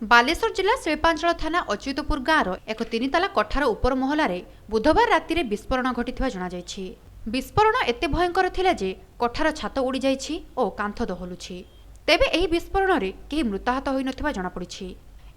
बालेश्वर जिला शिल्पांचल थाना अच्युतपुर गाँव एक 3 ताला कठार उपर महलार बुधवार राति में विस्फोरण घटी जणाଯାଇଛି। विस्फोरण एते भयंकर थिला जे कठार छात उड़ी जाइछि और कांथ दहलुछि। तेबे एही विस्फोरण रे केही मृताहत होई नथिबा जणा पड़िछि।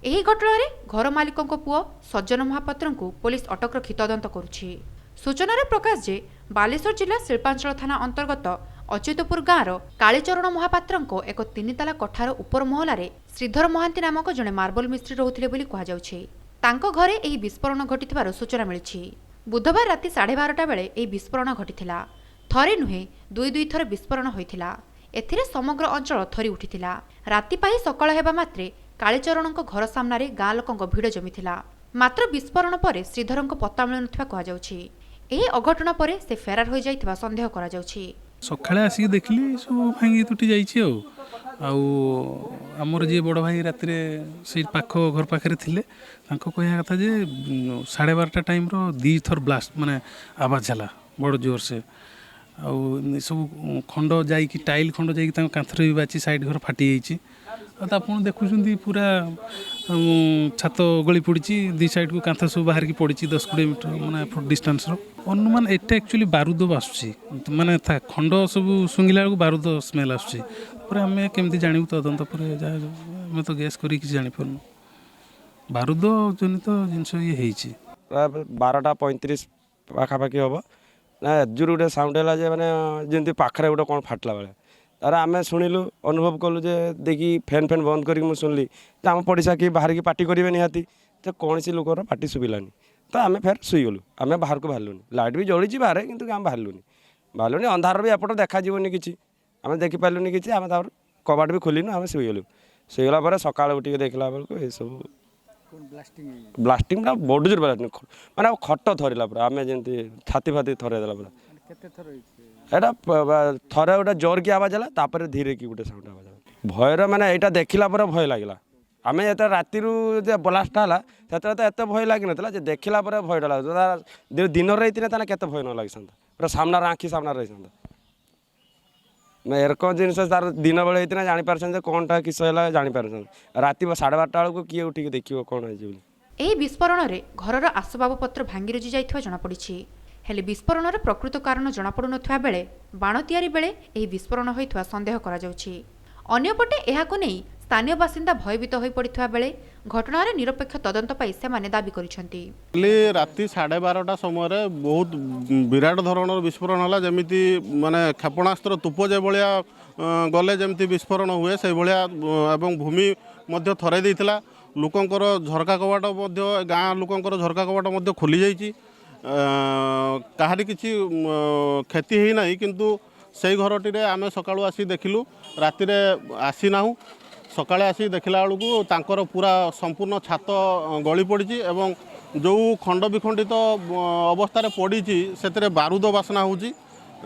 एही घटना रे घर मालिकको पुओ सज्जन महापात्रଙ୍କୁ पुलिस अटक रखि तदंत करुछि। सूचना रे प्रकाश जे बालेश्वर जिला शिल्पांचल थाना अंतर्गत अच्युतपुर गाँव कालीचरण महापात्रଙ୍କ एक 3 ताला कठार उपर महलार श्रीधर महांती नामक जड़े मार्बल मिस्त्री रोहुथिले बोली कहुछि। तांको घरे एही विस्फोरण घटिथिबार सूचना मिलिछि। बुधवार राति 12:30 बेले एही विस्फोरण घटिथिला। थरे नुहे दुई थर विस्फोरण होइथिला। एथिरे समग्र अंचल थरी उठिथिला। राति पाही सकाळ हेबा मात्रे कालीचरणଙ୍କ घर सामनारे गाँ लोकଙ୍କ भिड़ जमिथिला। मात्र विस्फोरण पर श्रीधरଙ୍କ पत्ता मिलु नथिबा कहुछि। एही अघटना पर से फेरार हो जाइथिबा संदेह करा जाउछि। सकाଳେ आसिक देखली सब भांगी तुटी जाइए आमर जी बड़ भाई राति से पाख घर पाखे थे कह कथा जे 12:30 टाइम दी थर ब्लास्ट माने आवाज है बड़ जोर से सब खंड जा टाइल खंड जा कांथर भी बाची साइड घर फाटी जाइए। आप देखुं पूरा छात गली पड़ी दी साइड को कांथ सब बाहर की पड़ी 10-20 मीटर माने फुट डिस्टेंस अनुमान एटा एक्चुअली बारूद आसूँ माने खंड सब सुंगिला बेलू बारूद स्मेल आम केमती जानू तदंत पर आम तो गैस कर जापारू बारूद जनित जिनस ये 12:35 पाखापाखि हम ना एजूर गोटे साउंड है मैंने जमी पाखे गोटे कौन फाटला बेले तार आम शुणिलु अनुभव कलु जे देखी फैन फैन बंद कर शुणिली तो आम पड़ोसा कि बाहर की पार्टी करेंगे निहाती तो कौन सी लोकर पार्टी शुभिलानी तो आम फेर शुईगलु आम बाहर को बाहरलुनि लाइट भी जड़ी बाहर कि आम बाहरलुनि अंधार भी एपट देखाजीवन कि आम देखिपारूनि कि आम कबाट भी खोलनु आम शुईगलु शुईगला पर सकाल उठिक देखला बेलू ये सब ब्लास्टिंग बड़ जोर माने खट थरला पूरा आम जमी छाती फाती थरदेला पूरा एटा थरे गोटे जोर की आवाज है तापर धीरे की गोटे साउंड आवाज भयर माने यहाँ देखला पर भय लगे आम जो राति ब्लास्ट है से एत भय लगी ना देखला भय लगे दिन रही के भय न लगी पूरा सामना आँखि सामना रही एरक जिनस तार दिन बेले होता जापार कौन टा किस है जापार राति 12:30 बेलू किए उठिक देखिए कौन है। विस्फोरण में घर आसबाब पत्र भांगी रुजी जाइथिबा जणा पड़िछि। हेले विस्फोरण प्रकृत कारण जनापड़ु नथिबा बेले बाण तैयारी बेले एही विस्फोरण होइथिबा संदेह करा जाउछि। अन्यपटे एहाको नै स्थानीय बासिंदा भयभीत होई पड़िथिबा बेले घटनार निरपेक्ष तदंत पाई सेमाने दाबी करिसेंती। राति 12:30 समय बहुत विराट धरणर विस्फोरण होला जेमिति माने क्षेपणास्त्र तुप जे भलिया गले जेमिति विस्फोरण हुए से भलिया एवं भूमि मध्य थराई देइथिला। लोकंकर झरका कबाट मध्य गाँ लोकंकर झरका कबाट मध्य खोली जाइछि। कहारी किसी क्षति है ना किंतु से घरटी आम सकाळु आसी देखिलु राति आसी ना सकाळे आसी देखला बेलू तांकर पूरा संपूर्ण छात गली पड़ी एवं जो खंड विखंडित अवस्था पड़ी से बारूद बासना होची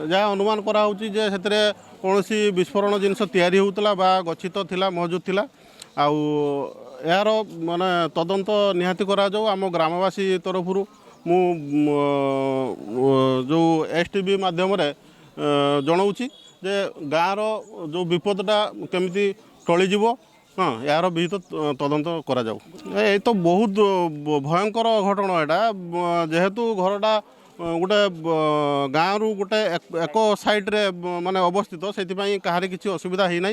जहाँ अनुमान कराऊँचे जे से कौन विस्फोरण जिनस तैयारी होता बा गच्छित थिला मौजूद थिला आउ यार माने तदंत निहाती करा जाऊ आम ग्रामवासी तरफरु मु जो एसटीवी माध्यम जनाऊँगी जे गाँव जो विपदटा केमिति टलीज हाँ यार विहित तदंत करा जाऊ। ये तो बहुत भयंकर घटना यहाँ जेहेतु घरटा गोटे गाँव रु गोटे एक साइड्रे माने अवस्थित से कहारी किसी असुविधा है ना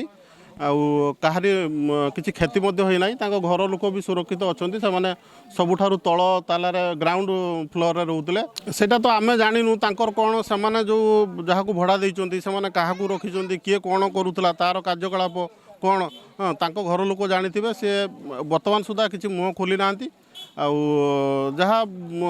कहारी किसी क्षति होना घर लोक भी सुरक्षित अच्छा से सबुठारु तल तालार ग्राउंड फ्लोर रोते सेटा तो आम जाणु कौन से जो जहाँ को भड़ा देते से क्या रखी किए कौन करूला तार कार्यकलाप कौन हाँ घर लोक जानी सी बर्तमान सुधा किसी मुँह खोली ना जहाँ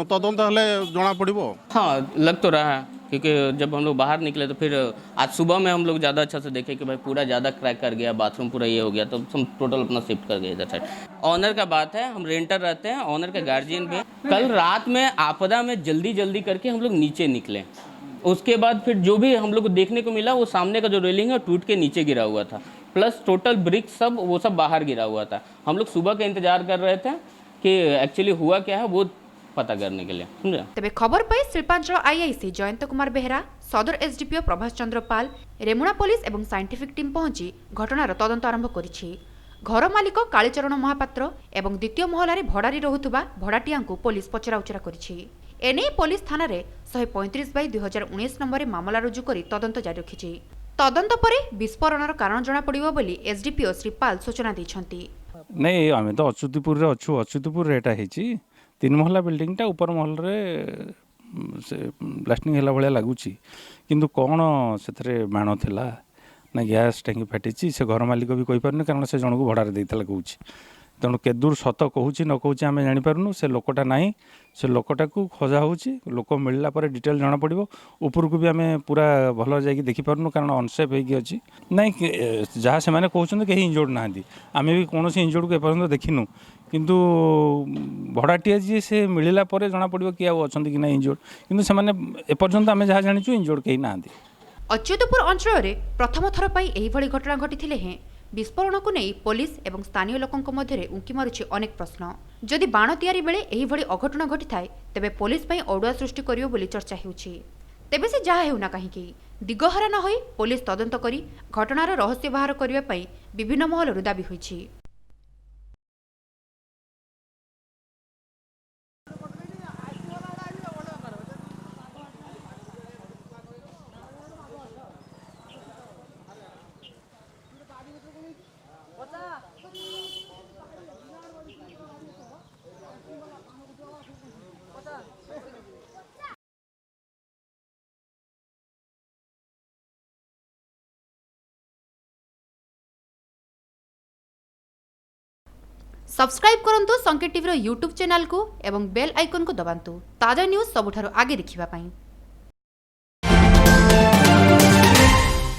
तदंत हेले जना पड़ो। हाँ लग तो रहा है क्योंकि जब हम लोग बाहर निकले तो फिर आज सुबह में हम लोग ज़्यादा अच्छा से देखे कि भाई पूरा ज़्यादा क्रैक कर गया, बाथरूम पूरा ये हो गया, तो हम टोटल अपना शिफ्ट कर गए इधर साइड। ऑनर का बात है, हम रेंटर रहते हैं, ऑनर का गार्जियन भी। कल रात में आपदा में जल्दी करके हम लोग नीचे निकले। उसके बाद फिर जो भी हम लोग को देखने को मिला वो सामने का जो रेलिंग है टूट के नीचे गिरा हुआ था, प्लस टोटल ब्रिक सब वो सब बाहर गिरा हुआ था। हम लोग सुबह का इंतजार कर रहे थे कि एक्चुअली हुआ क्या है वो पता करने के लिए। समझा? तेबे खबर पाई शिल्पांचल आईआईसी जयंत कुमार बेहरा, सदर एसडीपीओ प्रभास चंद्र पाल, रेमुणा पुलिस एवं साइंटिफिक टीम पहुंची घटनार तदंत आरंभ करिछि। घर मालिक कालीचरण महापात्र एवं द्वितीय महलार भड़ारी रहुथुबा भड़ाटियाଙ୍କୁ पुलिस पचराउचरा करिछि। एने पुलिस थाना रे 135/2019 नंबर मामला रुजु करी तदंत जारी रखिछि। तदंत परे विस्फोरणर कारण जଣା पड़िबो बोली एसडीपीओ श्रीपाल सूचना दैछन्ति। नहीं आम तो अच्युतपुर अच्छु अच्युतपुर एटा होती 3 महला बिल्डिंगटा ऊपर महल रे से ब्लास्टिंग है भाया लगुच किंतु कौन से बाण थिला ना गैस टैंकी फाटी से घर मालिक भी कहींपारे कारण से जन को भड़ारे देता कहूँ तेणु केदूर सत कहूँ न कहूँ आम जापारूँ से लोकटा ना से लोकटा को खोजा हो लोक मिलला पर डिटेल जना पड़ो ऊपर को भी आम पूरा भल जा देखिपारूँ कारण अनसेफ होगी नाई जहाँ से कहते कहीं इंजोर्ड ना आम भी कौन इंजोर्ड को एपर्यंत देखिनु किंतु भड़ाटिया जी से मिलला पर जना पड़ो कि अच्छा कि ना इंजोर्ड किंतु से एपर्यंत आम जहाँ जाचु इंजोर्ड कहीं ना। अच्युतपुर अंचल में प्रथम थर पर यही घटना घटी हें विस्फोरण को नहीं पुलिस एवं स्थानीय लोकों मध्य उंकी मारुछि अनेक प्रश्न। जदि बाण तैयारी बेले एही अघटन घटी थाए तेबे पुलिस पई अडुआ सृष्टि करियो बोली चर्चा हेउछि। तेबे से जहा हेउना काहेकि दिगहरा न होई पुलिस तदंत करी घटनार रहस्य बाहर करिवा पई विभिन्न महलरु दाबी होइछि। सब्सक्राइब करंतु संकेत टीवी यूट्यूब चैनल को एवं बेल आइकन को दबांतु ताजा न्यूज सबुठारु आगे देखिबा पई।